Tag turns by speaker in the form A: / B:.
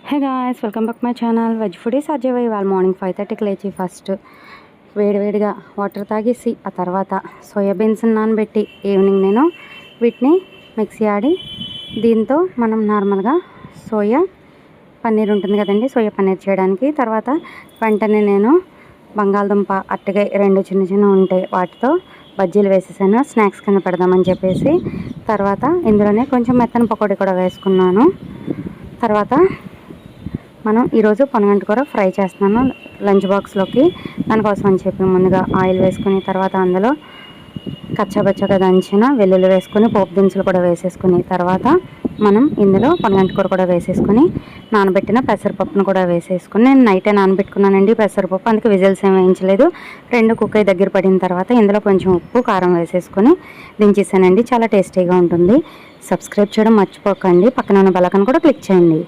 A: Hey guys, welcome back my channel veg foodies Ajay. ఇవాళ morning 5:30కి లేచి first వేడివేడిగా water తాగేసి ఆ తర్వాత సోయాబీన్స్ నానబెట్టి ఈవినింగ్ నేను వీటిని మిక్సీ ఆడి దీంతో మనం నార్మల్గా సోయా పన్నీర్ ఉంటుంది కదండి, సోయా పన్నీర్ చేయడానికి. తర్వాత వెంటనే నేను బంగాళదుంప అట్టగా రెండు చిన్న చిన్న ఉంటాయి, వాటితో బజ్జీలు వేసేసాను స్నాక్స్ కింద పెడదామని చెప్పేసి. తర్వాత ఇందులోనే కొంచెం మెత్తని పకోడీ కూడా వేసుకున్నాను. తర్వాత మనం ఈరోజు పొనగంటి కూర ఫ్రై చేస్తున్నాను లంచ్ బాక్స్లోకి. దానికోసం అని చెప్పి ముందుగా ఆయిల్ వేసుకుని తర్వాత అందులో కచ్చాబచ్చగా దంచిన వెల్లుల్లి వేసుకొని పోపు దినుసులు కూడా వేసేసుకుని తర్వాత మనం ఇందులో పొనగంటి కూర కూడా వేసేసుకొని నానబెట్టిన పెసరపప్పును కూడా వేసేసుకుని నేను నైటే నానబెట్టుకున్నానండి పెసరపప్పు, అందుకే విజిల్స్ ఏం వేయించలేదు. రెండు కుక్ అయి దగ్గర పడిన తర్వాత ఇందులో కొంచెం ఉప్పు కారం వేసేసుకొని దించేసానండి. చాలా టేస్టీగా ఉంటుంది. సబ్స్క్రైబ్ చేయడం మర్చిపోకండి, పక్కన ఉన్న బెల్ ఐకాన్ కూడా క్లిక్ చేయండి.